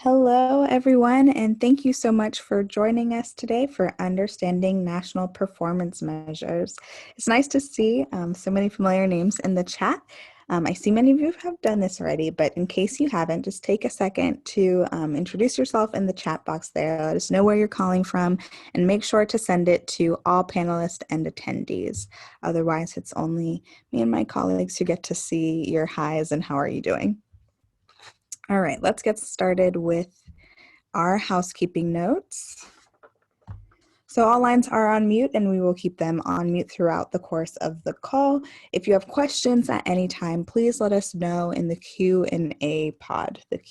Hello, everyone, and thank you so much for joining us today for Understanding National Performance Measures. It's nice to see so many familiar names in the chat. I see many of you have done this already, but in case you haven't, just take a second to introduce yourself in the chat box there. Let us know where you're calling from, and make sure to send it to all panelists and attendees. Otherwise, it's only me and my colleagues who get to see your highs and how are you doing. All right, let's get started with our housekeeping notes. So all lines are on mute and we will keep them on mute throughout the course of the call. If you have questions at any time, please let us know in the Q&A pod, If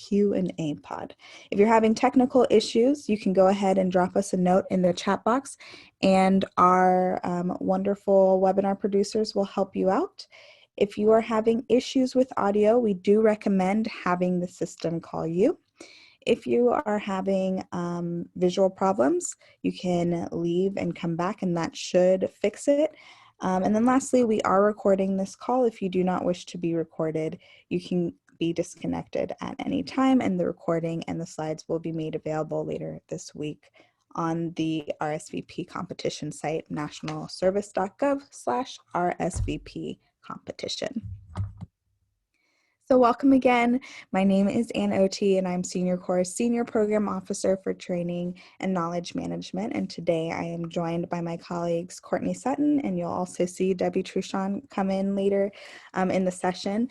you're having technical issues, you can go ahead and drop us a note in the chat box and our wonderful webinar producers will help you out. If you are having issues with audio, we do recommend having the system call you. If you are having visual problems, you can leave and come back and that should fix it. And then lastly, we are recording this call. If you do not wish to be recorded, you can be disconnected at any time and the recording and the slides will be made available later this week on the RSVP competition site, nationalservice.gov/RSVP competition. So welcome again. My name is Ann Oti and I'm Senior Program Officer for Training and Knowledge Management. And today I am joined by my colleagues Courtney Sutton, and you'll also see Debbie Truchon come in later in the session,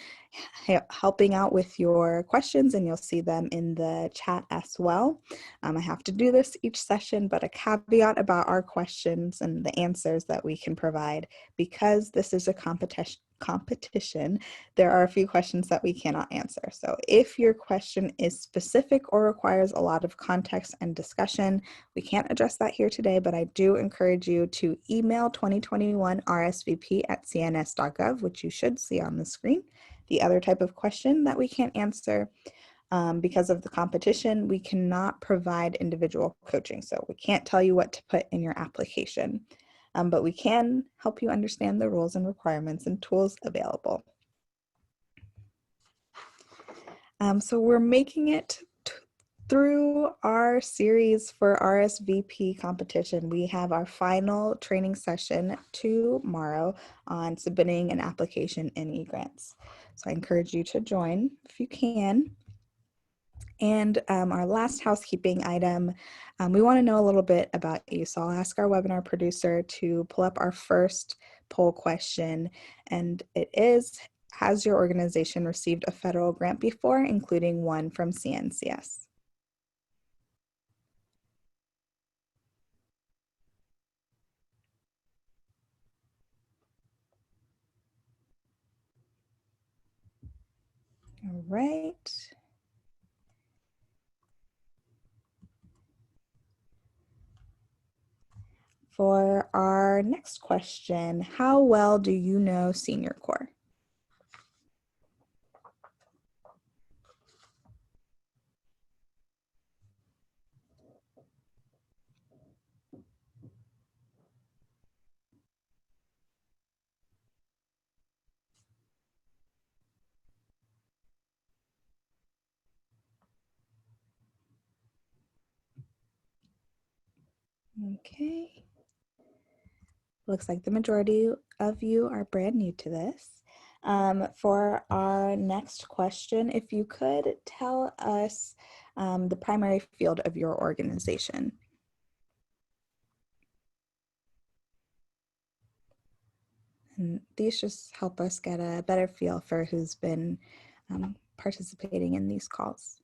helping out with your questions, and you'll see them in the chat as well. I have to do this each session, but a caveat about our questions and the answers that we can provide, because this is a competition, there are a few questions that we cannot answer. So if your question is specific or requires a lot of context and discussion, we can't address that here today, but I do encourage you to email 2021 RSVP at cns.gov, which you should see on the screen. The other type of question that we can't answer because of the competition, we cannot provide individual coaching. So we can't tell you what to put in your application. But we can help you understand the rules and requirements and tools available. So we're making it through our series for RSVP competition. We have our final training session tomorrow on submitting an application in eGrants. So I encourage you to join if you can. And our last housekeeping item, we want to know a little bit about you. So I'll ask our webinar producer to pull up our first poll question. And it is, has your organization received a federal grant before, including one from CNCS? All right. For our next question, how well do you know Senior Corps? Okay. Looks like the majority of you are brand new to this. For our next question, if you could tell us the primary field of your organization. And these just help us get a better feel for who's been participating in these calls.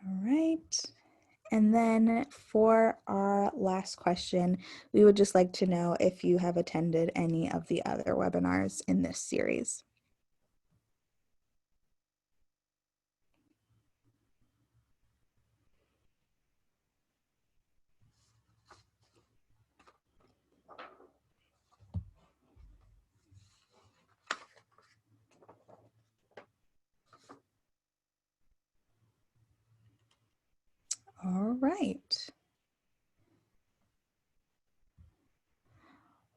All right. And then for our last question, we would just like to know if you have attended any of the other webinars in this series. All right.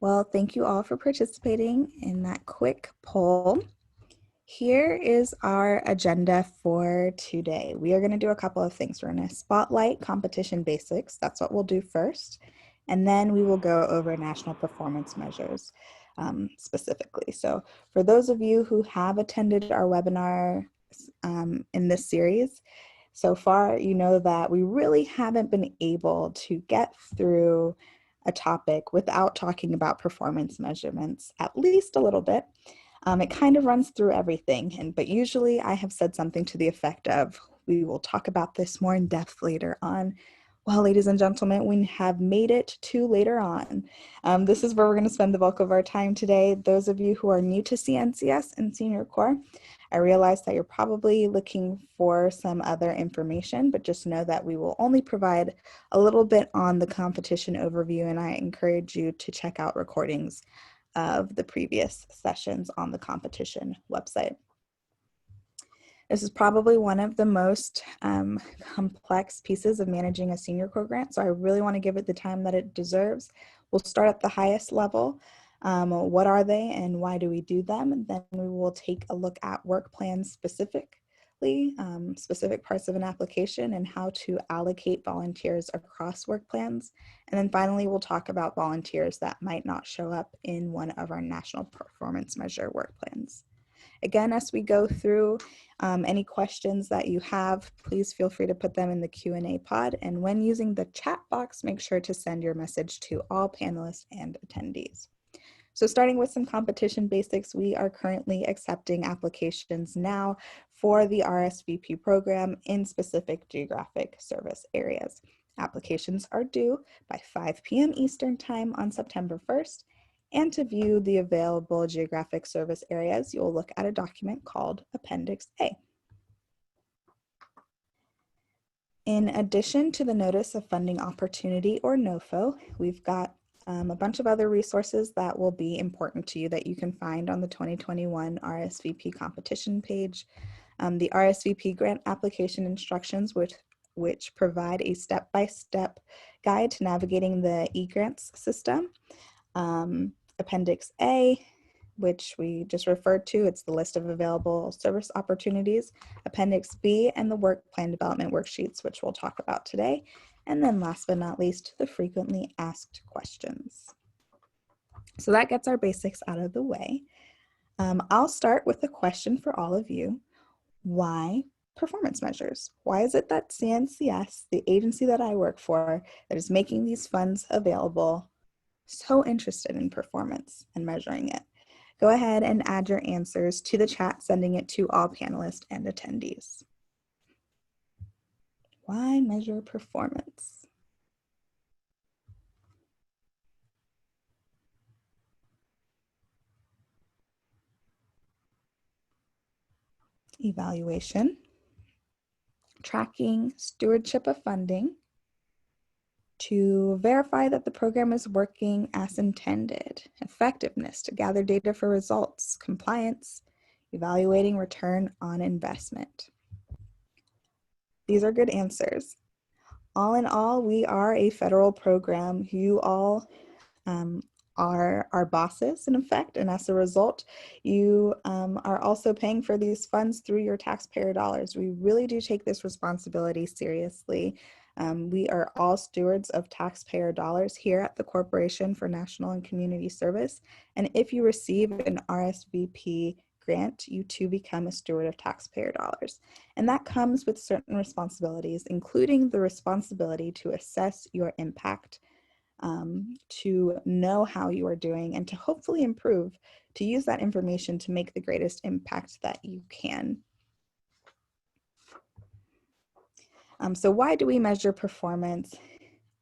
Well, thank you all for participating in that quick poll. Here is our agenda for today. We are going to do a couple of things. We're going to spotlight competition basics. That's what we'll do first. And then we will go over national performance measures specifically. So for those of you who have attended our webinar in this series, so far, you know that we really haven't been able to get through a topic without talking about performance measurements, at least a little bit. It kind of runs through everything, but usually I have said something to the effect of, we will talk about this more in depth later on. Well, ladies and gentlemen, we have made it to later on. This is where we're going to spend the bulk of our time today. Those of you who are new to CNCS and Senior Corps, I realize that you're probably looking for some other information, but just know that we will only provide a little bit on the competition overview, and I encourage you to check out recordings of the previous sessions on the competition website. This is probably one of the most complex pieces of managing a Senior Corps grant, so I really want to give it the time that it deserves. We'll start at the highest level. What are they and why do we do them? And then we will take a look at work plans specifically, specific parts of an application and how to allocate volunteers across work plans. And then finally, we'll talk about volunteers that might not show up in one of our national performance measure work plans. Again, as we go through any questions that you have, please feel free to put them in the Q&A pod. And when using the chat box, make sure to send your message to all panelists and attendees. So starting with some competition basics, we are currently accepting applications now for the RSVP program in specific geographic service areas. Applications are due by 5 p.m. Eastern Time on September 1st. And to view the available geographic service areas, you'll look at a document called Appendix A. In addition to the Notice of Funding Opportunity, or NOFO, we've got a bunch of other resources that will be important to you that you can find on the 2021 RSVP competition page. The RSVP grant application instructions, which provide a step-by-step guide to navigating the e-grants system. Appendix A, which we just referred to, it's the list of available service opportunities. Appendix B and the work plan development worksheets, which we'll talk about today. And then last but not least, the frequently asked questions. So that gets our basics out of the way. I'll start with a question for all of you. Why performance measures? Why is it that CNCS, the agency that I work for, that is making these funds available, so interested in performance and measuring it? Go ahead and add your answers to the chat, sending it to all panelists and attendees. Why measure performance? Evaluation, tracking stewardship of funding, to verify that the program is working as intended, effectiveness, to gather data for results, compliance, evaluating return on investment. These are good answers. All in all, we are a federal program. You all are our bosses, in effect, and as a result, you are also paying for these funds through your taxpayer dollars. We really do take this responsibility seriously. We are all stewards of taxpayer dollars here at the Corporation for National and Community Service, and if you receive an RSVP grant, you too become a steward of taxpayer dollars. And that comes with certain responsibilities, including the responsibility to assess your impact, to know how you are doing, and to hopefully improve, to use that information to make the greatest impact that you can. So why do we measure performance?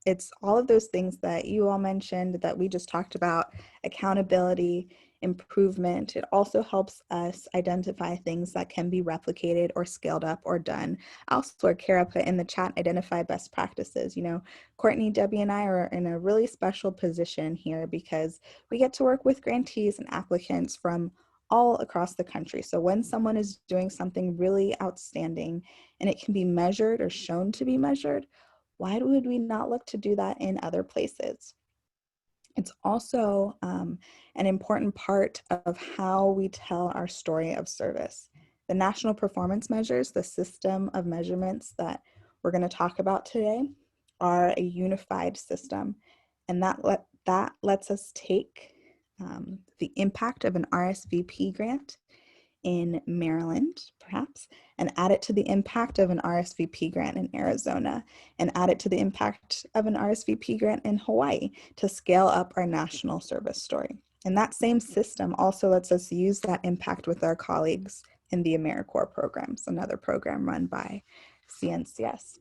It's all of those things that you all mentioned, that we just talked about: accountability, improvement. It also helps us identify things that can be replicated or scaled up or done. Also, Kara put in the chat, identify best practices. You know, Courtney, Debbie, and I are in a really special position here because we get to work with grantees and applicants from all across the country. So when someone is doing something really outstanding and it can be measured or shown to be measured, why would we not look to do that in other places? It's also an important part of how we tell our story of service. The national performance measures, the system of measurements that we're going to talk about today, are a unified system, and that lets us take the impact of an RSVP grant in Maryland, perhaps, and add it to the impact of an RSVP grant in Arizona, and add it to the impact of an RSVP grant in Hawaii to scale up our national service story. And that same system also lets us use that impact with our colleagues in the AmeriCorps programs, another program run by CNCS.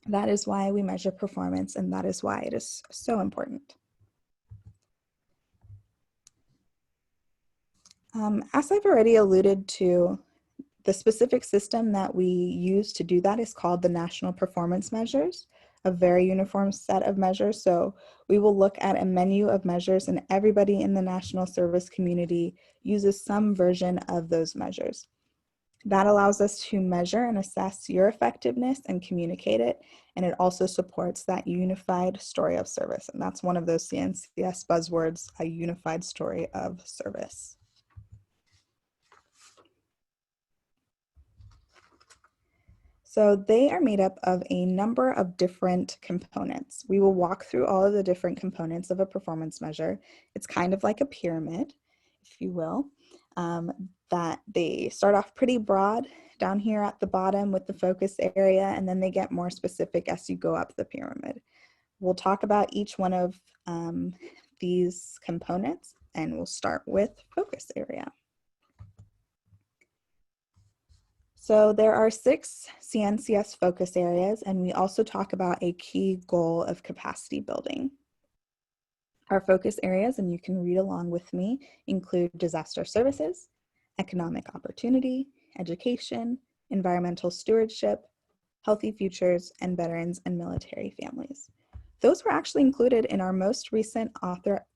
That is why we measure performance, and that is why it is so important. As I've already alluded to, the specific system that we use to do that is called the National Performance Measures, a very uniform set of measures. So we will look at a menu of measures, and everybody in the national service community uses some version of those measures. That allows us to measure and assess your effectiveness and communicate it, and it also supports that unified story of service. And that's one of those CNCS buzzwords, a unified story of service. So they are made up of a number of different components. We will walk through all of the different components of a performance measure. It's kind of like a pyramid, if you will, that they start off pretty broad down here at the bottom with the focus area, and then they get more specific as you go up the pyramid. We'll talk about each one of these components, and we'll start with focus area. So there are 6 CNCS focus areas, and we also talk about a key goal of capacity building. Our focus areas, and you can read along with me, include disaster services, economic opportunity, education, environmental stewardship, healthy futures, and veterans and military families. Those were actually included in our most recent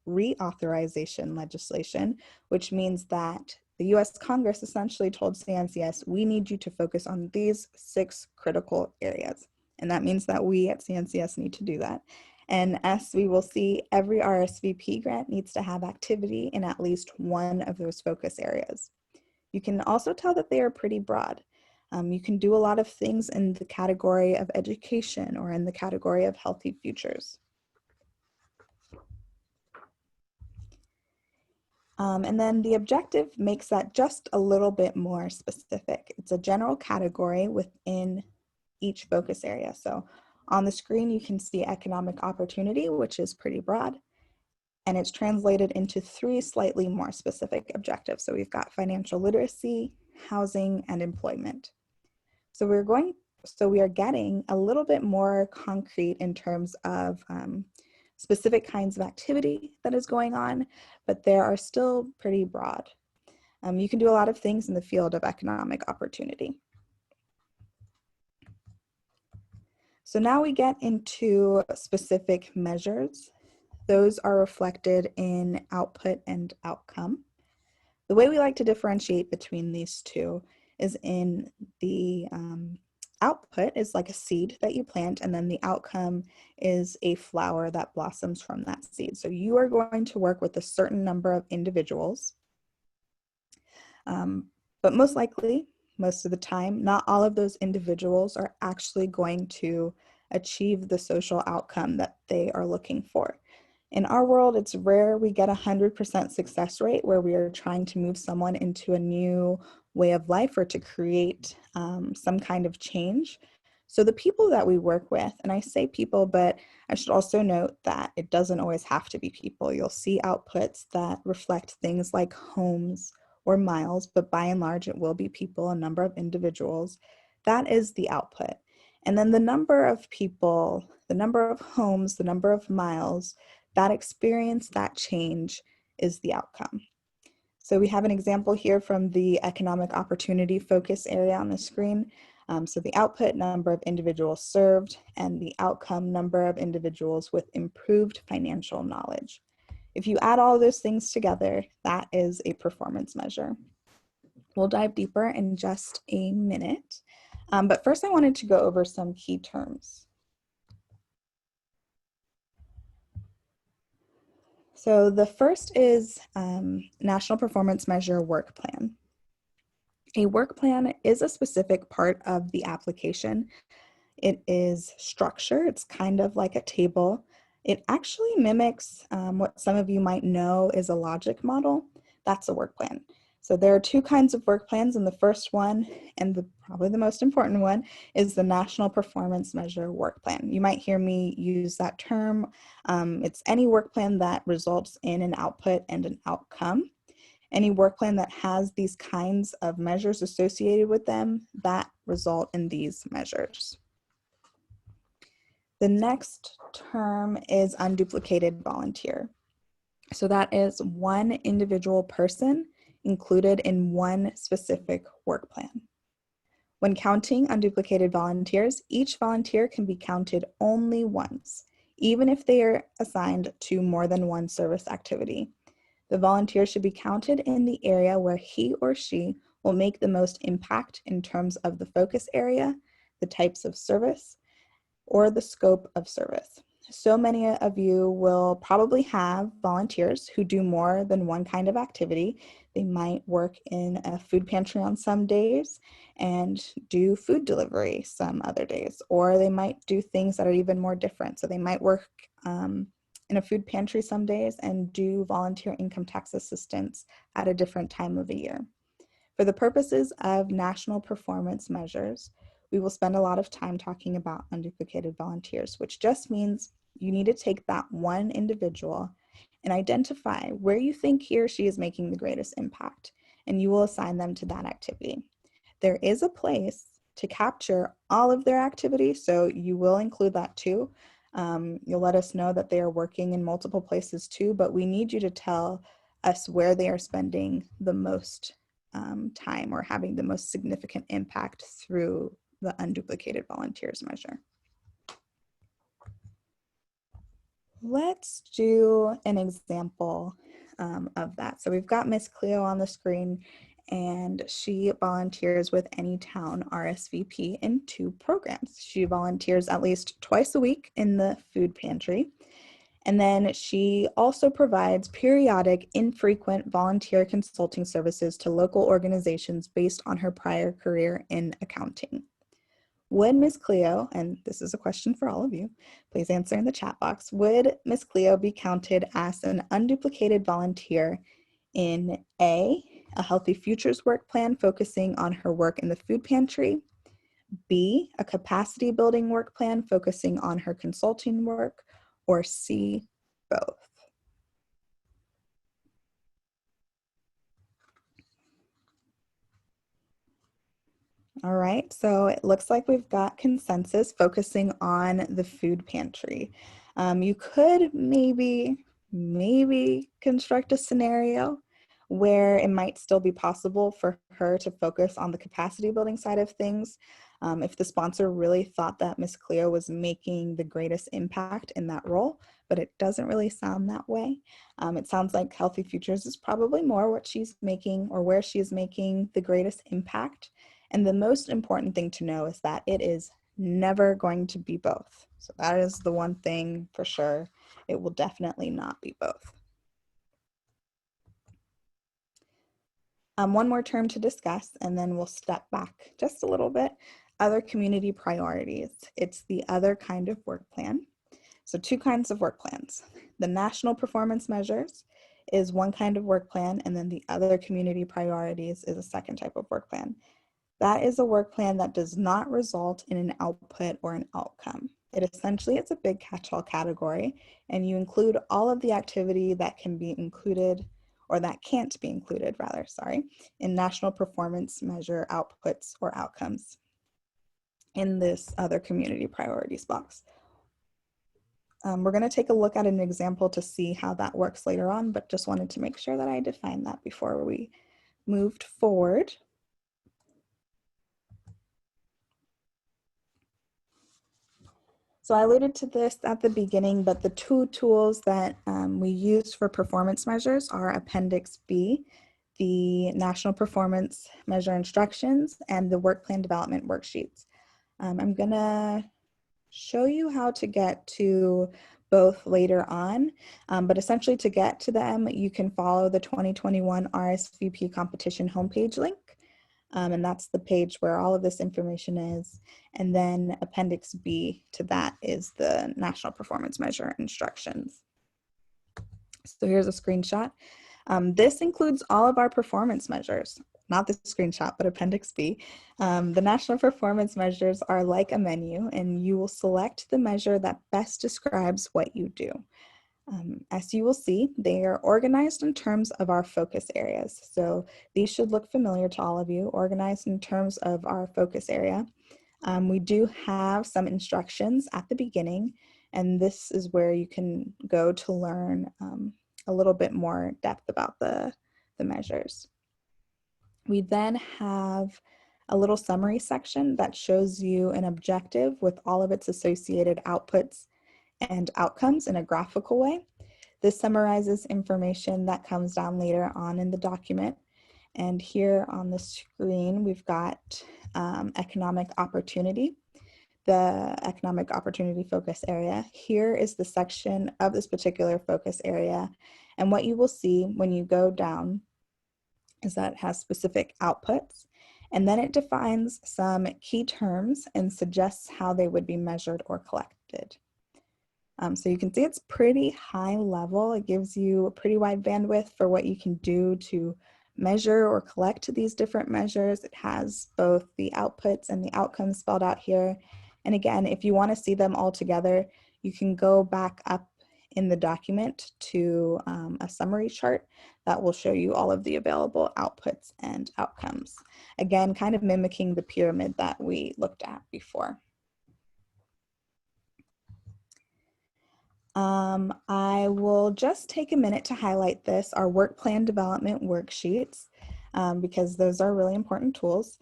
reauthorization legislation, which means that the US Congress essentially told CNCS, we need you to focus on these 6 critical areas. And that means that we at CNCS need to do that. And as we will see, every RSVP grant needs to have activity in at least one of those focus areas. You can also tell that they are pretty broad. You can do a lot of things in the category of education or in the category of healthy futures. And then the objective makes that just a little bit more specific. It's a general category within each focus area. So on the screen, you can see economic opportunity, which is pretty broad, and it's translated into 3 slightly more specific objectives. So we've got financial literacy, housing, and employment. So we are getting a little bit more concrete in terms of specific kinds of activity that is going on, but they are still pretty broad. You can do a lot of things in the field of economic opportunity. So now we get into specific measures. Those are reflected in output and outcome. The way we like to differentiate between these two is in the output is like a seed that you plant, and then the outcome is a flower that blossoms from that seed. So you are going to work with a certain number of individuals, but most likely, most of the time, not all of those individuals are actually going to achieve the social outcome that they are looking for. In our world, it's rare we get 100% success rate where we are trying to move someone into a new way of life or to create some kind of change. So the people that we work with, and I say people, but I should also note that it doesn't always have to be people. You'll see outputs that reflect things like homes or miles, but by and large, it will be people, a number of individuals. That is the output. And then the number of people, the number of homes, the number of miles, that experience, that change is the outcome. So we have an example here from the economic opportunity focus area on the screen. So the output, number of individuals served, and the outcome, number of individuals with improved financial knowledge. If you add all those things together, that is a performance measure. We'll dive deeper in just a minute. But first I wanted to go over some key terms. So the first is National Performance Measure Work Plan. A work plan is a specific part of the application. It is structure. It's kind of like a table. It actually mimics what some of you might know is a logic model. That's a work plan. So there are two kinds of work plans, and the first one, and probably the most important one, is the National Performance Measure Work Plan. You might hear me use that term. It's any work plan that results in an output and an outcome. Any work plan that has these kinds of measures associated with them that result in these measures. The next term is unduplicated volunteer. So that is one individual person included in one specific work plan. When counting unduplicated volunteers, each volunteer can be counted only once, even if they are assigned to more than one service activity. The volunteer should be counted in the area where he or she will make the most impact in terms of the focus area, the types of service, or the scope of service. So many of you will probably have volunteers who do more than one kind of activity. They might work in a food pantry on some days and do food delivery some other days, or they might do things that are even more different. So they might work in a food pantry some days and do volunteer income tax assistance at a different time of the year. For the purposes of national performance measures, we will spend a lot of time talking about unduplicated volunteers, which just means you need to take that one individual and identify where you think he or she is making the greatest impact, and you will assign them to that activity. There is a place to capture all of their activity, so you will include that too. You'll let us know that they are working in multiple places too, but we need you to tell us where they are spending the most time or having the most significant impact through the unduplicated volunteers measure. Let's do an example of that. So we've got Miss Cleo on the screen, and she volunteers with Anytown RSVP in 2 programs. She volunteers at least twice a week in the food pantry. And then she also provides periodic, infrequent volunteer consulting services to local organizations based on her prior career in accounting. Would Miss Cleo, and this is a question for all of you, please answer in the chat box, would Miss Cleo be counted as an unduplicated volunteer in A, a Healthy Futures work plan focusing on her work in the food pantry, B, a capacity building work plan focusing on her consulting work, or C, both? All right, so it looks like we've got consensus focusing on the food pantry. You could maybe construct a scenario where it might still be possible for her to focus on the capacity building side of things if the sponsor really thought that Miss Cleo was making the greatest impact in that role, but it doesn't really sound that way. It sounds like Healthy Futures is probably more what she's making or where she's making the greatest impact. And the most important thing to know is that it is never going to be both. So that is the one thing for sure. It will definitely not be both. One more term to discuss, and then we'll step back just a little bit. Other community priorities. It's the other kind of work plan. So 2 kinds of work plans. The national performance measures is one kind of work plan, and then the other community priorities is a second type of work plan. That is a work plan that does not result in an output or an outcome. It's a big catch-all category, and you include all of the activity that can be included, or that can't be included rather, in national performance measure outputs or outcomes in this other community priorities box. We're going to take a look at an example to see how that works later on, but just wanted to make sure that I defined that before we moved forward. So I alluded to this at the beginning, but the 2 tools that we use for performance measures are Appendix B, the National Performance Measure Instructions, and the Work Plan Development Worksheets. I'm gonna show you how to get to both later on, but essentially to get to them, you can follow the 2021 RSVP competition homepage link. And that's the page where all of this information is. And then Appendix B to that is the National Performance Measure instructions. So here's a screenshot. This includes all of our performance measures, not the screenshot, but Appendix B. The National Performance Measures are like a menu, and you will select the measure that best describes what you do. As you will see, they are organized in terms of our focus areas. So these should look familiar to all of you, organized in terms of our focus area. We do have some instructions at the beginning, and this is where you can go to learn a little bit more depth about the measures. We then have a little summary section that shows you an objective with all of its associated outputs and outcomes in a graphical way. This summarizes information that comes down later on in the document. And here on the screen, we've got economic opportunity, the economic opportunity focus area. Here is the section of this particular focus area. And what you will see when you go down is that it has specific outputs, and then it defines some key terms and suggests how they would be measured or collected. So you can see it's pretty high level. It gives you a pretty wide bandwidth for what you can do to measure or collect these different measures. It has both the outputs and the outcomes spelled out here. And again, if you want to see them all together, you can go back up in the document to a summary chart that will show you all of the available outputs and outcomes. Again, kind of mimicking the pyramid that we looked at before. I will just take a minute to highlight this, our work plan development worksheets, because those are really important tools.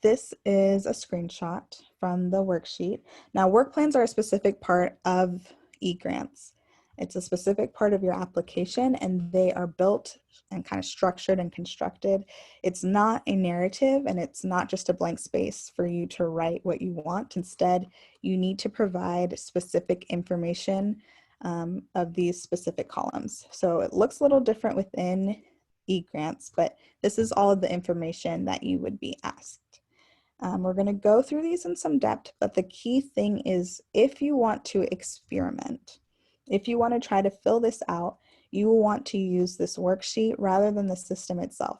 This is a screenshot from the worksheet. Now, work plans are a specific part of eGrants. It's a specific part of your application, and they are built and kind of structured and constructed. It's not a narrative, and it's not just a blank space for you to write what you want. Instead, you need to provide specific information of these specific columns. So it looks a little different within eGrants, but this is all of the information that you would be asked. We're going to go through these in some depth, but the key thing is if you want to experiment, if you want to try to fill this out, you will want to use this worksheet rather than the system itself.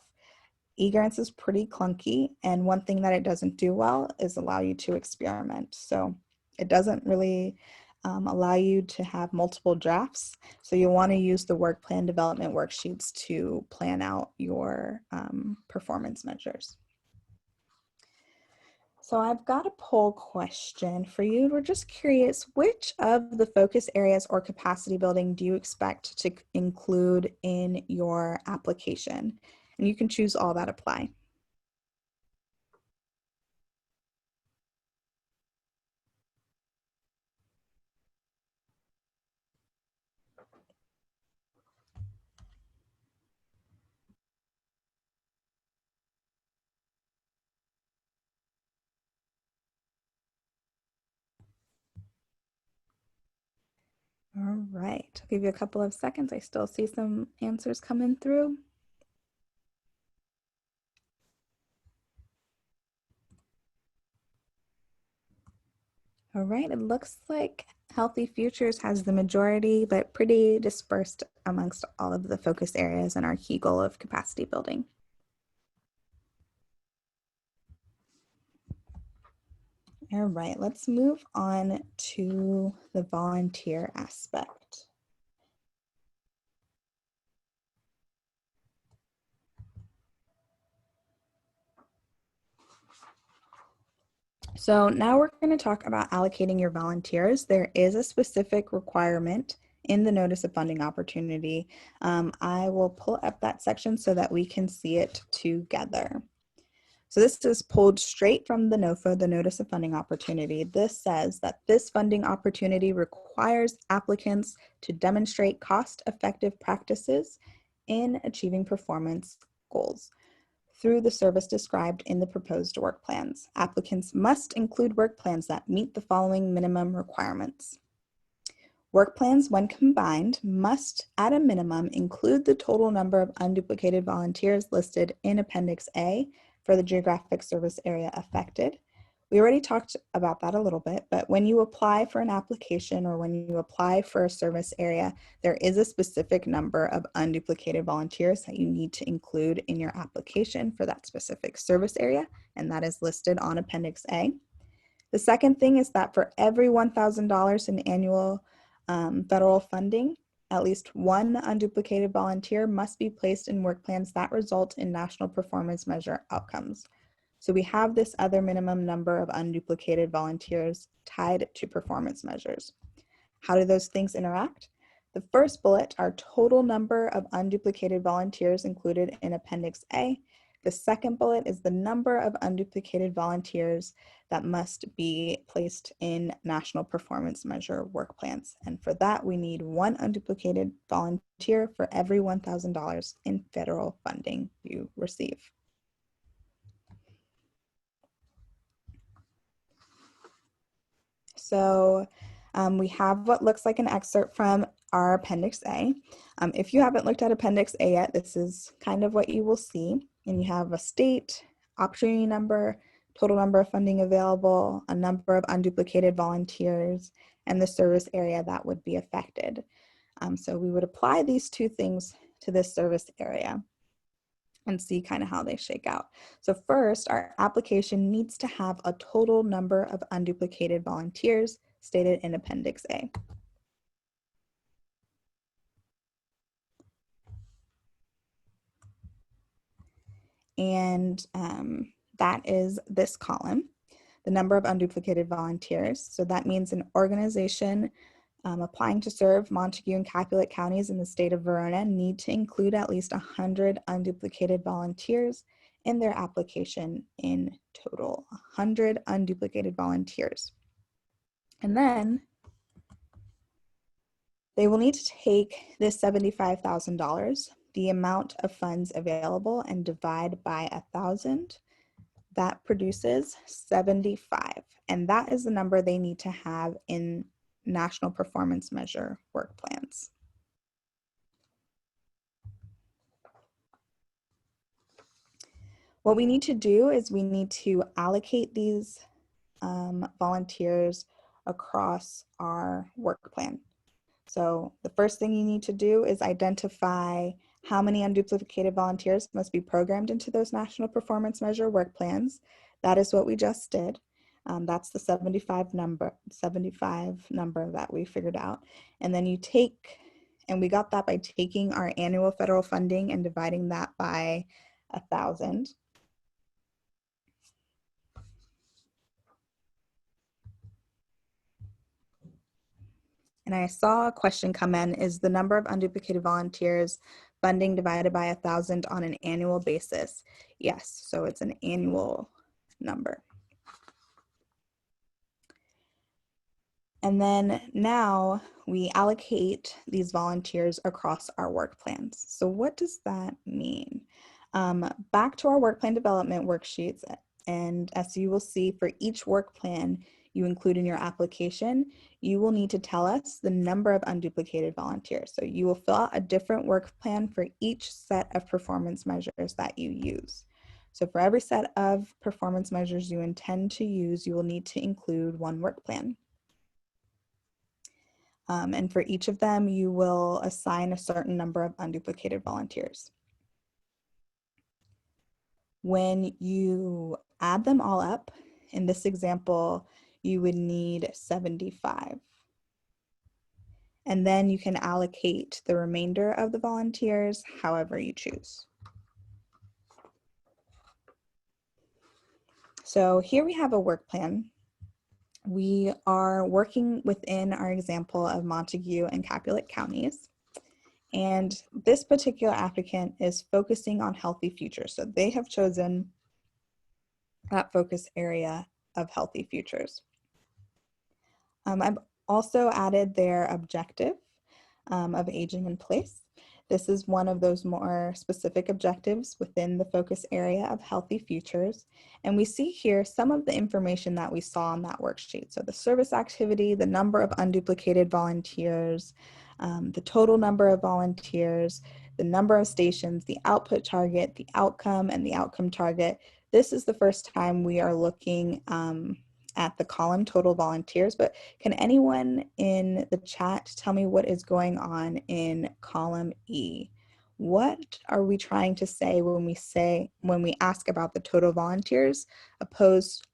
eGrants is pretty clunky, and one thing that it doesn't do well is allow you to experiment. So it doesn't really allow you to have multiple drafts. So you'll want to use the work plan development worksheets to plan out your performance measures. So I've got a poll question for you. We're just curious, which of the focus areas or capacity building do you expect to include in your application? And you can choose all that apply. All right, I'll give you a couple of seconds. I still see some answers coming through. All right, it looks like Healthy Futures has the majority, but pretty dispersed amongst all of the focus areas and our key goal of capacity building. All right, let's move on to the volunteer aspect. So now we're going to talk about allocating your volunteers. There is a specific requirement in the Notice of Funding Opportunity. I will pull up that section so that we can see it together. So this is pulled straight from the NOFA, the Notice of Funding Opportunity. This says that this funding opportunity requires applicants to demonstrate cost-effective practices in achieving performance goals through the service described in the proposed work plans. Applicants must include work plans that meet the following minimum requirements. Work plans, when combined, must, at a minimum, include the total number of unduplicated volunteers listed in Appendix A for the geographic service area affected. We already talked about that a little bit, but when you apply for an application or when you apply for a service area, there is a specific number of unduplicated volunteers that you need to include in your application for that specific service area, and that is listed on Appendix A. The second thing is that for every $1,000 in annual federal funding, at least one unduplicated volunteer must be placed in work plans that result in national performance measure outcomes. So we have this other minimum number of unduplicated volunteers tied to performance measures. How do those things interact? The first bullet are total number of unduplicated volunteers included in Appendix A. The second bullet is the number of unduplicated volunteers that must be placed in national performance measure work plans. And for that, we need one unduplicated volunteer for every $1,000 in federal funding you receive. So we have what looks like an excerpt from our Appendix A. If you haven't looked at Appendix A yet, this is kind of what you will see. And you have a state, opportunity number, total number of funding available, a number of unduplicated volunteers, and the service area that would be affected. So we would apply these two things to this service area and see kind of how they shake out. So first, our application needs to have a total number of unduplicated volunteers stated in Appendix A. And that is this column, the number of unduplicated volunteers. So that means an organization applying to serve Montague and Capulet counties in the state of Verona need to include at least 100 unduplicated volunteers in their application in total, 100 unduplicated volunteers. And then they will need to take this $75,000, the amount of funds available, and divide by 1,000. That produces 75. And that is the number they need to have in national performance measure work plans. What we need to do is we need to allocate these volunteers across our work plan. So the first thing you need to do is identify how many unduplicated volunteers must be programmed into those national performance measure work plans. That is what we just did. That's the 75 number that we figured out. And then you take, and we got that by taking our annual federal funding and dividing that by 1,000. And I saw a question come in, is the number of unduplicated volunteers funding divided by 1,000 on an annual basis? Yes, so it's an annual number. And then now we allocate these volunteers across our work plans. So what does that mean? Back to our work plan development worksheets, and as you will see, for each work plan you include in your application, you will need to tell us the number of unduplicated volunteers. So you will fill out a different work plan for each set of performance measures that you use. So for every set of performance measures you intend to use, you will need to include one work plan. And for each of them, you will assign a certain number of unduplicated volunteers. When you add them all up, in this example, you would need 75. And then you can allocate the remainder of the volunteers however you choose. So here we have a work plan. We are working within our example of Montague and Capulet counties. And this particular applicant is focusing on healthy futures. So they have chosen that focus area of healthy futures. I've also added their objective of aging in place. This is one of those more specific objectives within the focus area of healthy futures. And we see here some of the information that we saw on that worksheet. So the service activity, the number of unduplicated volunteers, the total number of volunteers, the number of stations, the output target, the outcome, and the outcome target. This is the first time we are looking at the column total volunteers, but can anyone in the chat tell me what is going on in column E? What are we trying to say when we ask about the total volunteers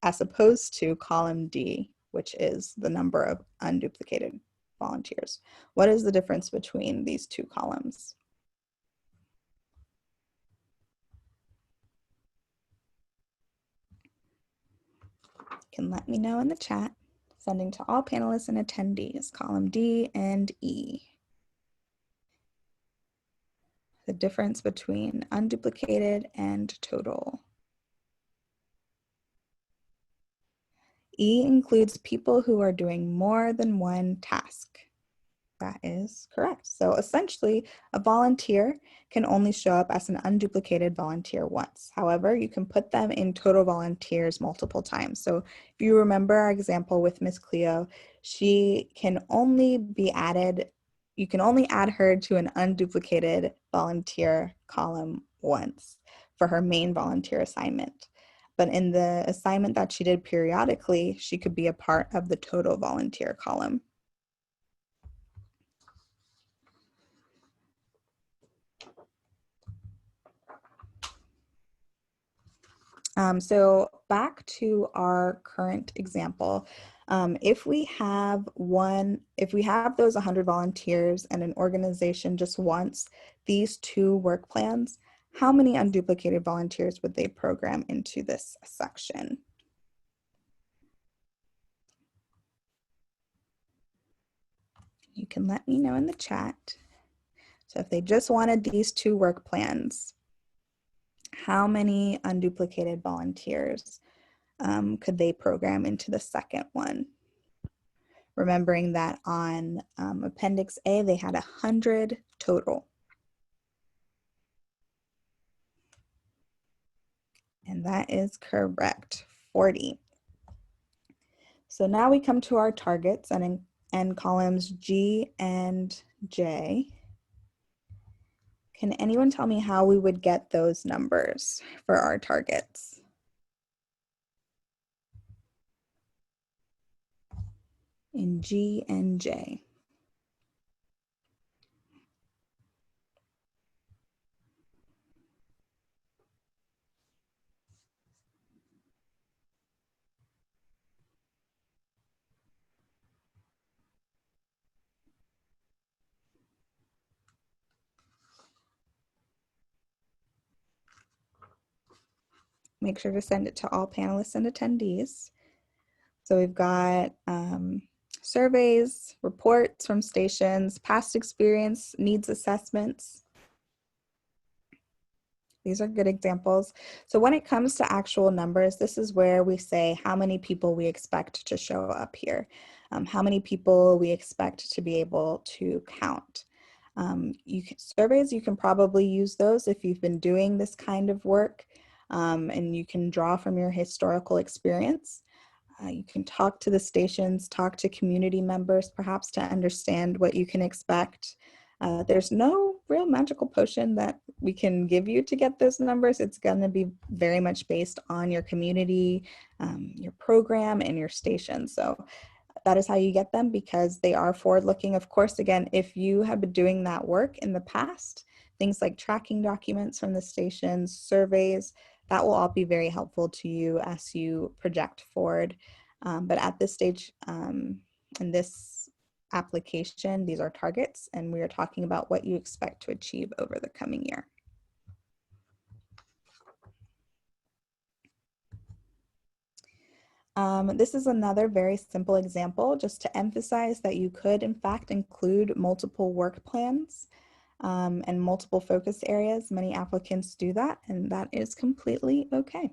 as opposed to column D, which is the number of unduplicated volunteers? What is the difference between these two columns? Can let me know in the chat. Sending to all panelists and attendees, column D and E. The difference between unduplicated and total. E includes people who are doing more than one task. That is correct. So essentially, a volunteer can only show up as an unduplicated volunteer once. However, you can put them in total volunteers multiple times. So if you remember our example with Miss Cleo, she can only be added, you can only add her to an unduplicated volunteer column once for her main volunteer assignment. But in the assignment that she did periodically, she could be a part of the total volunteer column. So back to our current example, if we have those 100 volunteers and an organization just wants these two work plans, how many unduplicated volunteers would they program into this section? You can let me know in the chat. So if they just wanted these two work plans, how many unduplicated volunteers could they program into the second one? Remembering that on Appendix A, they had 100 total. And that is correct, 40. So now we come to our targets and in columns G and J. Can anyone tell me how we would get those numbers for our targets? In G and J. Make sure to send it to all panelists and attendees. So we've got surveys, reports from stations, past experience, needs assessments. These are good examples. So when it comes to actual numbers, this is where we say how many people we expect to show up here, how many people we expect to be able to count. Surveys, you can probably use those if you've been doing this kind of work, and you can draw from your historical experience. You can talk to the stations, talk to community members, perhaps to understand what you can expect. There's no real magical potion that we can give you to get those numbers. It's going to be very much based on your community, your program, and your station. So that is how you get them, because they are forward-looking. Of course, again, if you have been doing that work in the past, things like tracking documents from the stations, surveys, that will all be very helpful to you as you project forward. But at this stage, in this application, these are targets, and we are talking about what you expect to achieve over the coming year. This is another very simple example just to emphasize that you could in fact include multiple work plans and multiple focus areas. Many applicants do that, and that is completely okay.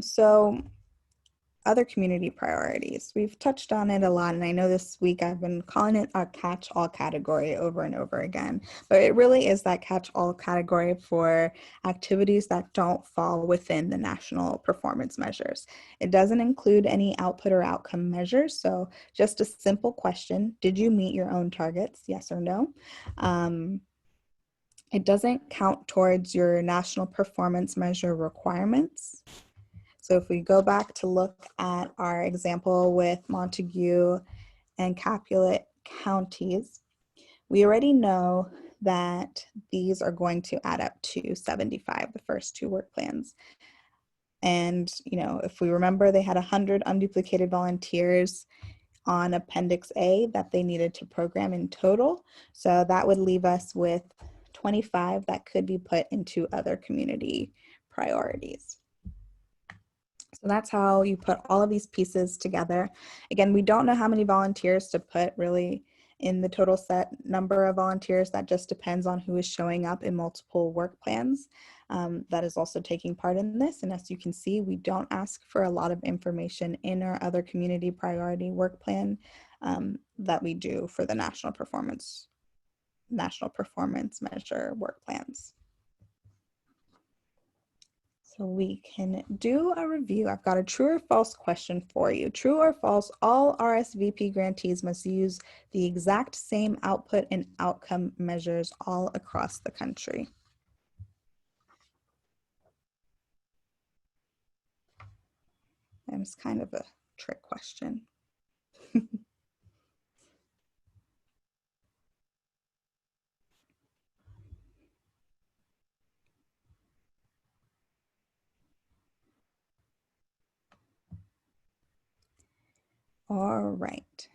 So other community priorities. We've touched on it a lot, and I know this week I've been calling it a catch-all category over and over again, but it really is that catch-all category for activities that don't fall within the national performance measures. It doesn't include any output or outcome measures, so just a simple question, did you meet your own targets, yes or no? It doesn't count towards your national performance measure requirements. So if we go back to look at our example with Montague and Capulet counties, we already know that these are going to add up to 75, the first two work plans. And, if we remember, they had 100 unduplicated volunteers on Appendix A that they needed to program in total. So that would leave us with 25 that could be put into other community priorities. So that's how you put all of these pieces together. Again, we don't know how many volunteers to put really in the total set number of volunteers. That just depends on who is showing up in multiple work plans. That is also taking part in this. And as you can see, we don't ask for a lot of information in our other community priority work plan that we do for the national performance measure work plans. So we can do a review. I've got a true or false question for you. True or false, all RSVP grantees must use the exact same output and outcome measures all across the country. And it's kind of a trick question. All right.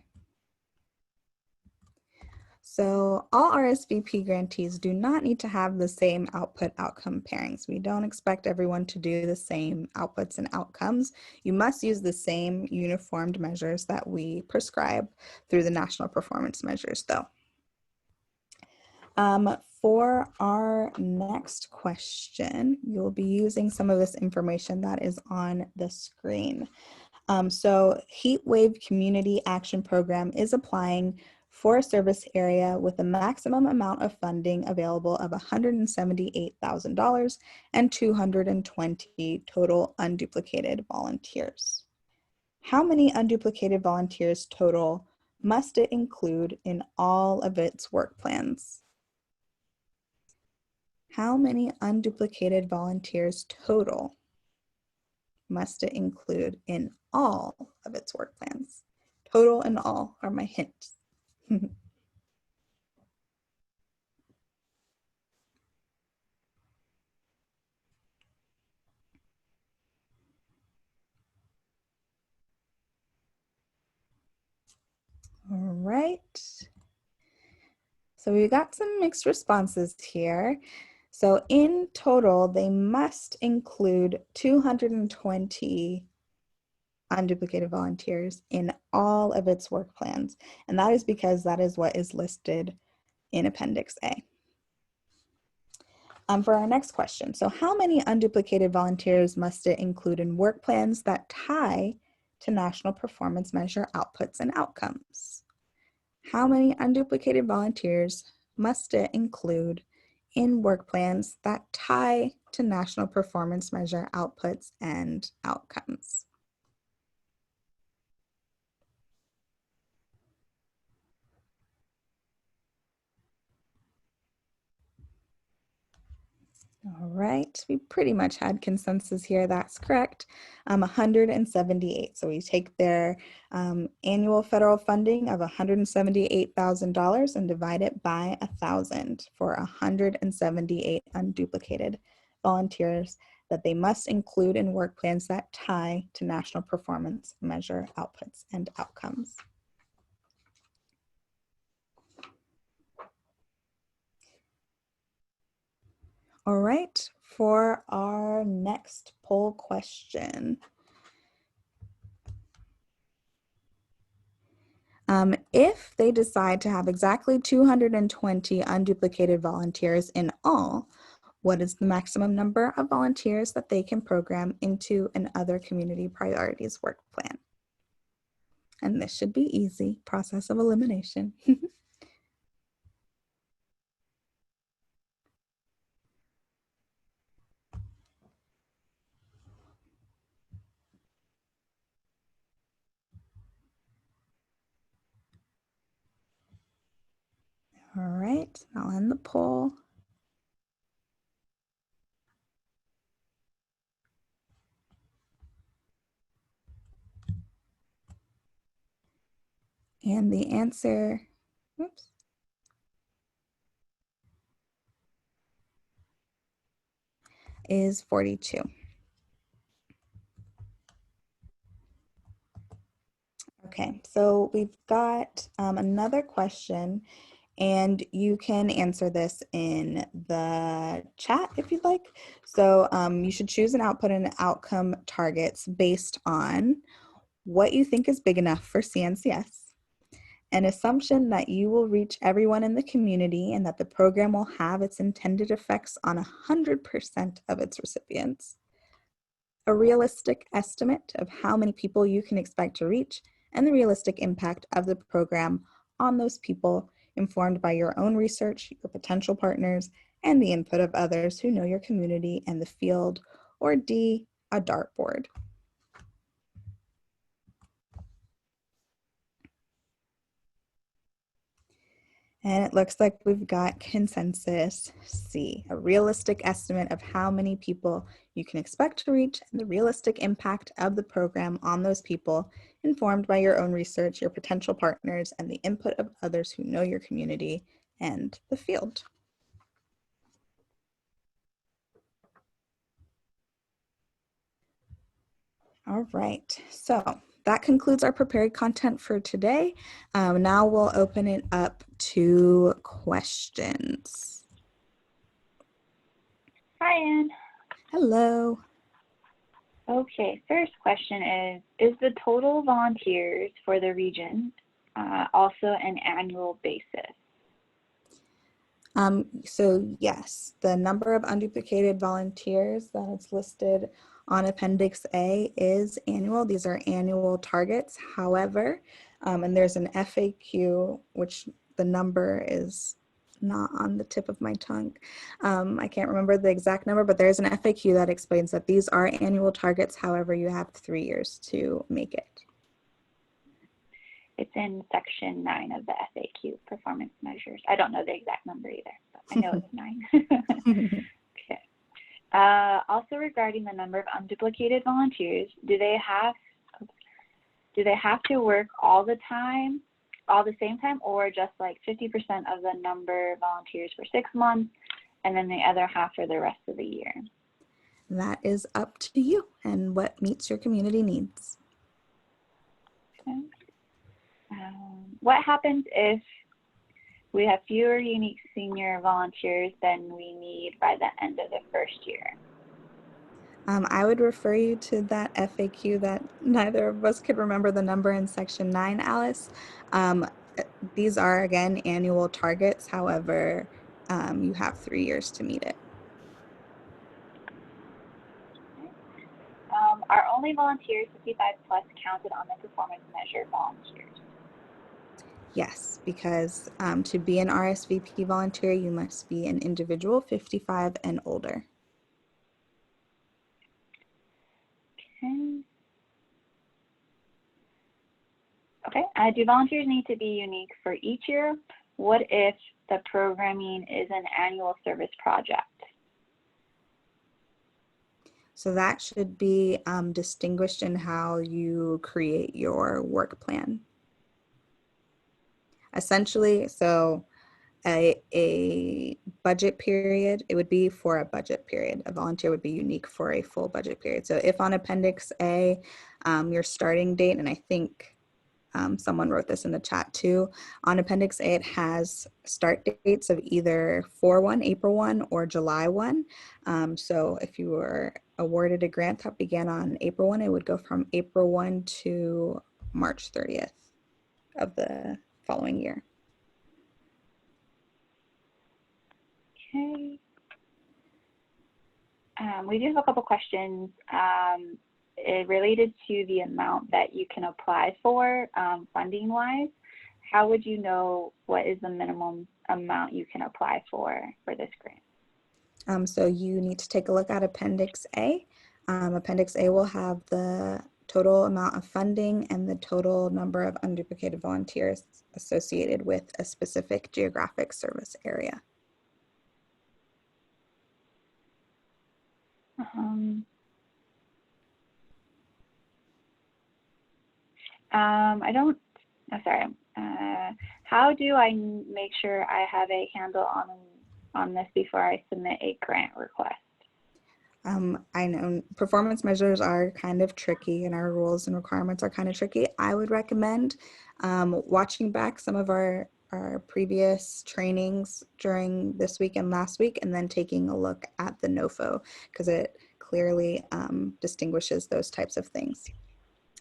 So all RSVP grantees do not need to have the same output outcome pairings. We don't expect everyone to do the same outputs and outcomes. You must use the same uniformed measures that we prescribe through the national performance measures though. For our next question, you'll be using some of this information that is on the screen. So Heat Wave Community Action Program is applying for a service area with a maximum amount of funding available of $178,000 and 220 total unduplicated volunteers. How many unduplicated volunteers total must it include in all of its work plans? How many unduplicated volunteers total must it include in all of its work plans? Total and all are my hints. All right. So we got some mixed responses here. So in total, they must include 220 unduplicated volunteers in all of its work plans. And that is because that is what is listed in Appendix A. For our next question, so how many unduplicated volunteers must it include in work plans that tie to national performance measure outputs and outcomes? How many unduplicated volunteers must it include in work plans that tie to national performance measure outputs and outcomes? All right, we pretty much had consensus here. That's correct. 178. So we take their annual federal funding of $178,000 and divide it by 1,000 for 178 unduplicated volunteers that they must include in work plans that tie to national performance measure outputs and outcomes. All right, for our next poll question. If they decide to have exactly 220 unduplicated volunteers in all, What is the maximum number of volunteers that they can program into an other community priorities work plan? And this should be easy, process of elimination. All right, I'll end the poll. And the answer, oops, is 42. Okay, so we've got another question, and you can answer this in the chat if you'd like. So you should choose an output and outcome targets based on what you think is big enough for CNCS, an assumption that you will reach everyone in the community and that the program will have its intended effects on 100% of its recipients, a realistic estimate of how many people you can expect to reach, and the realistic impact of the program on those people, informed by your own research, your potential partners, and the input of others who know your community and the field, or D, a dartboard. And it looks like we've got consensus C, a realistic estimate of how many people you can expect to reach and the realistic impact of the program on those people, informed by your own research, your potential partners, and the input of others who know your community and the field. All right, so that concludes our prepared content for today. Now we'll open it up to questions. Hi, Anne. Hello. Okay, first question is the total volunteers for the region also an annual basis? So yes, the number of unduplicated volunteers that is listed on Appendix A is annual. These are annual targets. However, and there's an FAQ, which the number is not on the tip of my tongue. I can't remember the exact number, but there's an FAQ that explains that these are annual targets. However, you have 3 years to make it. It's in section 9 of the FAQ, performance measures. I don't know the exact number either, but I know it's 9. Okay. Also regarding the number of unduplicated volunteers, do they have to work all the same time, or just like 50% of the number of volunteers for 6 months and then the other half for the rest of the year? That is up to you and what meets your community needs. Okay. What happens if we have fewer unique senior volunteers than we need by the end of the first year? I would refer you to that FAQ that neither of us could remember the number in section 9, Alice. These are, again, annual targets. However, you have 3 years to meet it. Are only volunteers 55 plus counted on the performance measure volunteers? Yes, because to be an RSVP volunteer, you must be an individual 55 and older. Okay. Do volunteers need to be unique for each year? What if the programming is an annual service project? So that should be distinguished in how you create your work plan. Essentially, so a budget period, it would be for a budget period. A volunteer would be unique for a full budget period. So if on Appendix A, your starting date, and I think someone wrote this in the chat too, on Appendix A, it has start dates of either 4/1, April 1, or July 1. So if you were awarded a grant that began on April 1, it would go from April 1 to March 30th of the following year. Okay. We do have a couple questions related to the amount that you can apply for funding-wise. How would you know what is the minimum amount you can apply for this grant? So you need to take a look at Appendix A. Appendix A will have the total amount of funding and the total number of unduplicated volunteers associated with a specific geographic service area. How do I make sure I have a handle on this before I submit a grant request? I know performance measures are kind of tricky and our rules and requirements are kind of tricky. I would recommend watching back some of our previous trainings during this week and last week, and then taking a look at the NOFO, because it clearly distinguishes those types of things.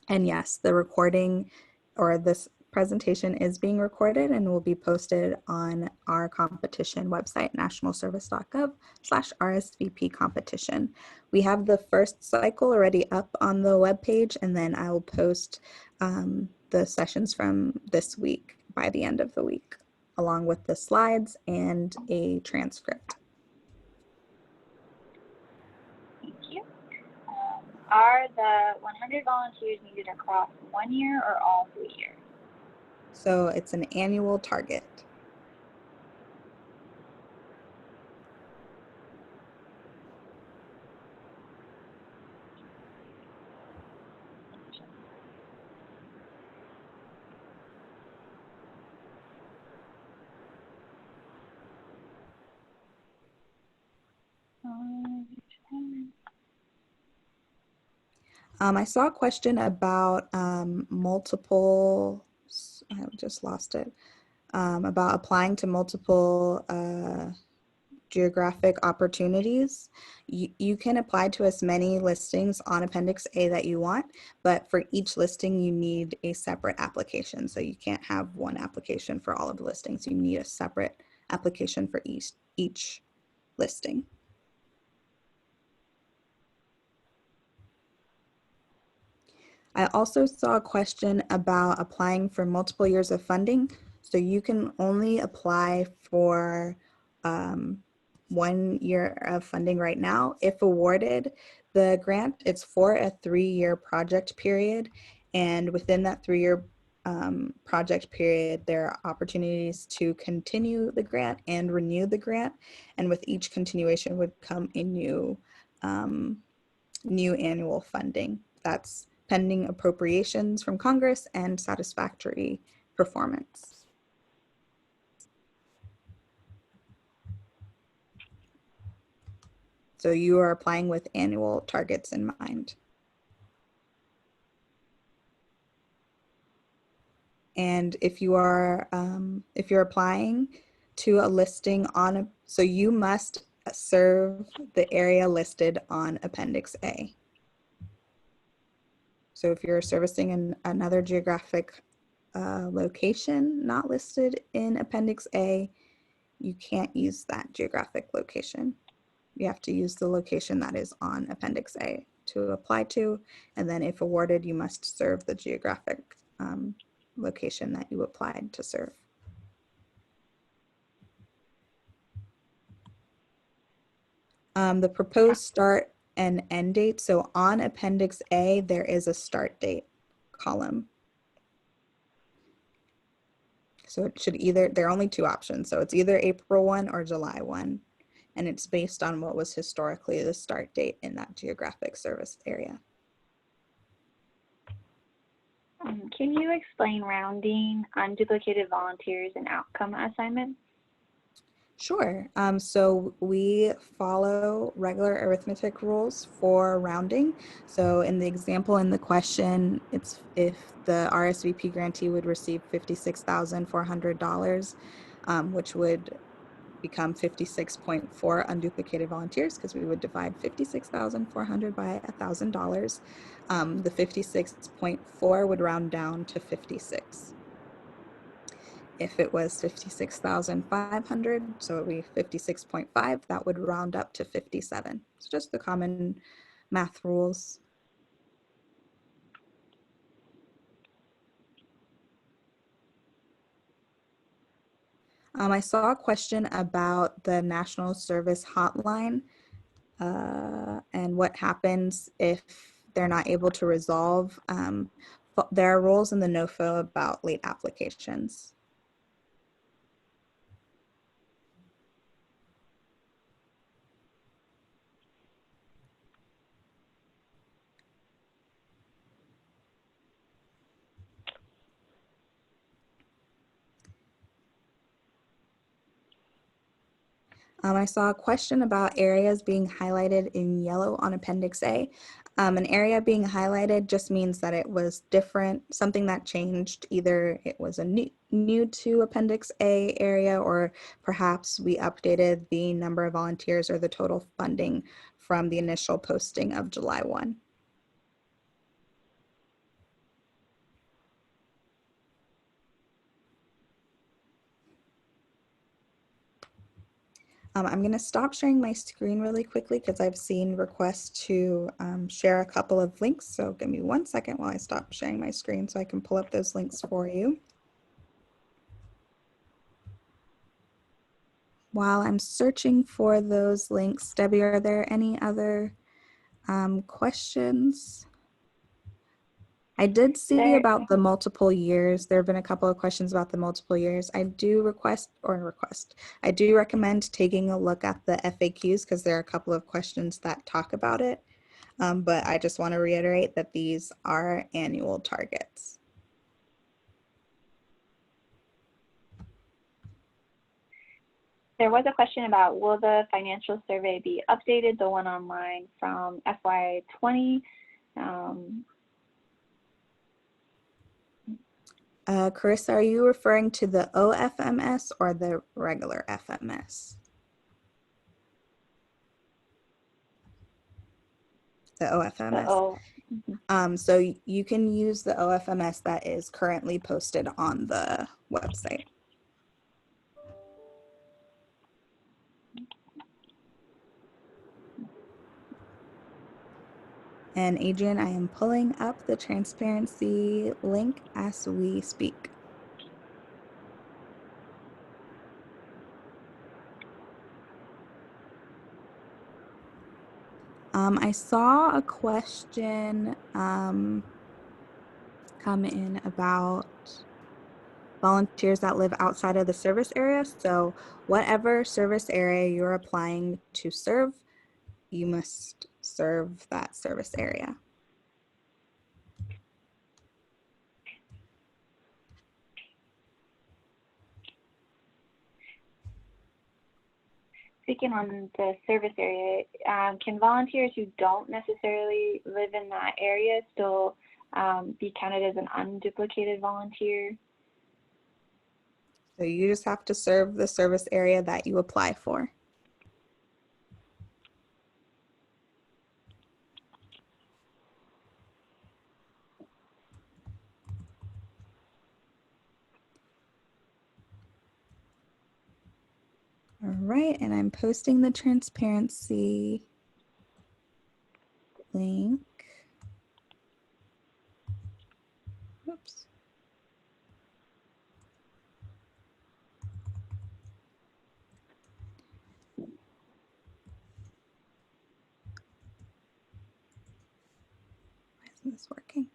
And yes, the recording or this presentation is being recorded and will be posted on our competition website, nationalservice.gov/RSVP competition. We have the first cycle already up on the webpage, and then I will post the sessions from this week by the end of the week, along with the slides and a transcript. Thank you. Are the 100 volunteers needed across 1 year or all 3 years? So it's an annual target. I saw a question about multiple, I just lost it, about applying to multiple geographic opportunities. You can apply to as many listings on Appendix A that you want, but for each listing you need a separate application. So you can't have one application for all of the listings. You need a separate application for each listing. I also saw a question about applying for multiple years of funding. So you can only apply for 1 year of funding right now. If awarded the grant, it's for a 3-year project period. And within that 3-year project period, there are opportunities to continue the grant and renew the grant. And with each continuation would come a new annual funding. That's pending appropriations from Congress and satisfactory performance. So you are applying with annual targets in mind. And if you're applying to a listing on so you must serve the area listed on Appendix A. So if you're servicing another geographic location not listed in Appendix A, you can't use that geographic location. You have to use the location that is on Appendix A to apply to, and then if awarded, you must serve the geographic location that you applied to serve. The proposed start and end date. So on Appendix A, there is a start date column. So it should there are only 2 options. So it's either April 1 or July 1. And it's based on what was historically the start date in that geographic service area. Can you explain rounding, unduplicated volunteers, and outcome assignments? Sure. So we follow regular arithmetic rules for rounding. So in the example in the question, it's if the RSVP grantee would receive $56,400, which would become 56.4 unduplicated volunteers, because we would divide 56,400 by $1,000. The 56.4 would round down to 56. If it was 56,500, so it would be 56.5, that would round up to 57. It's just the common math rules. I saw a question about the National Service Hotline and what happens if they're not able to resolve. There are rules in the NOFO about late applications. I saw a question about areas being highlighted in yellow on Appendix A. An area being highlighted just means that it was different, something that changed. Either it was a new to Appendix A area, or perhaps we updated the number of volunteers or the total funding from the initial posting of July 1. I'm going to stop sharing my screen really quickly because I've seen requests to share a couple of links. So give me 1 second while I stop sharing my screen so I can pull up those links for you. While I'm searching for those links, Debbie, are there any other questions? I did see about the multiple years. There have been a couple of questions about the multiple years. I do I do recommend taking a look at the FAQs because there are a couple of questions that talk about it. But I just want to reiterate that these are annual targets. There was a question about, will the financial survey be updated, the one online from FY20? Carissa, are you referring to the OFMS or the regular FMS? The OFMS. So you can use the OFMS that is currently posted on the website. And Adrian, I am pulling up the transparency link as we speak. I saw a question come in about volunteers that live outside of the service area. So whatever service area you're applying to serve, you must serve that service area. Speaking on the service area, can volunteers who don't necessarily live in that area still be counted as an unduplicated volunteer? So you just have to serve the service area that you apply for. All right, and I'm posting the transparency link. Oops. Why isn't this working?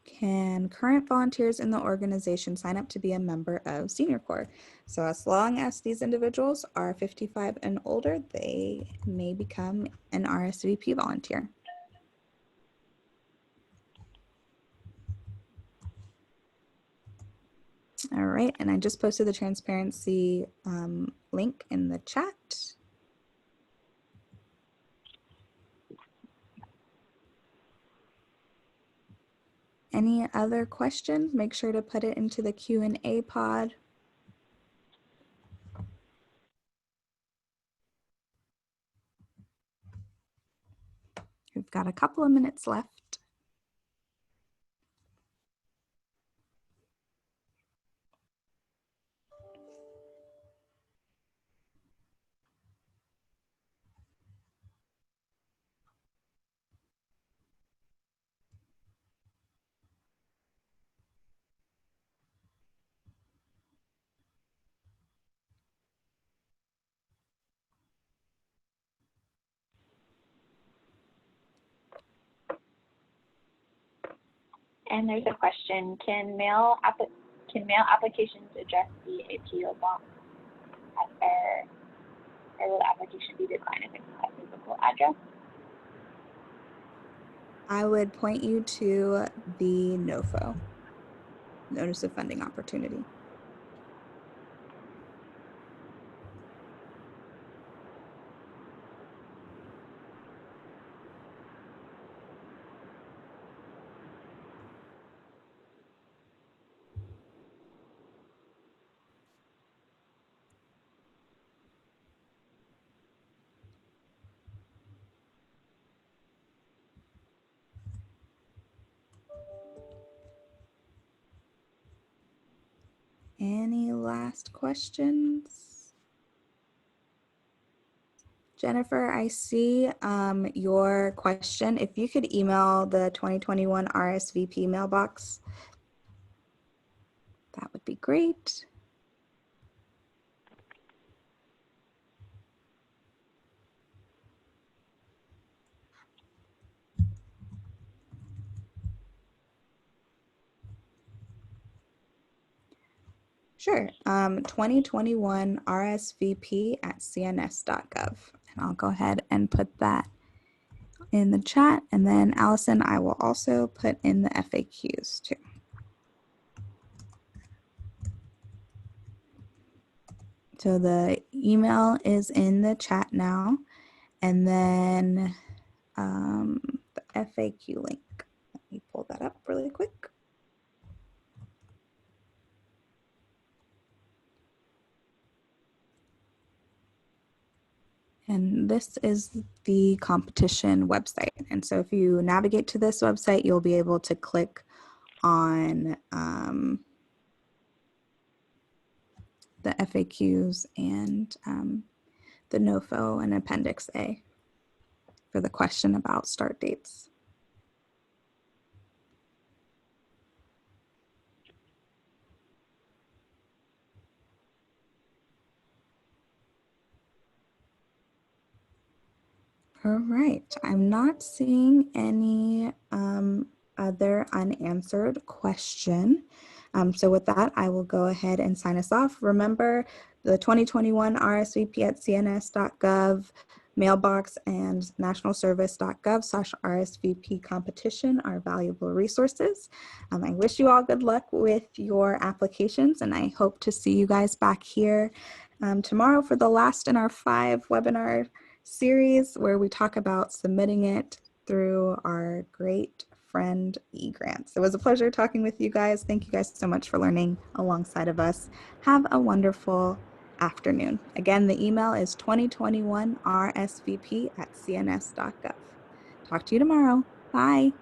Can current volunteers in the organization sign up to be a member of Senior Corps? So as long as these individuals are 55 and older, they may become an RSVP volunteer. All right, and I just posted the transparency link in the chat. Any other questions? Make sure to put it into the Q&A pod. We've got a couple of minutes left. And there's a question: Can mail applications address the APO box, or will the application be declined if it's not a physical address? I would point you to the NOFO, Notice of Funding Opportunity. Any last questions? Jennifer, I see your question. If you could email the 2021 RSVP mailbox, that would be great. Sure. 2021 RSVP at cns.gov. And I'll go ahead and put that in the chat. And then Allison, I will also put in the FAQs too. So the email is in the chat now. And then the FAQ link. Let me pull that up really quick. And this is the competition website. And so if you navigate to this website, you'll be able to click on the FAQs and the NOFO and Appendix A for the question about start dates. All right, I'm not seeing any other unanswered question. So with that, I will go ahead and sign us off. Remember, the 2021 RSVP at cns.gov mailbox and nationalservice.gov/RSVP competition are valuable resources. I wish you all good luck with your applications, and I hope to see you guys back here tomorrow for the last in our 5 webinar series where we talk about submitting it through our great friend eGrants. It was a pleasure talking with you guys. Thank you guys so much for learning alongside of us. Have a wonderful afternoon. Again, the email is 2021 RSVP at cns.gov. Talk to you tomorrow. Bye.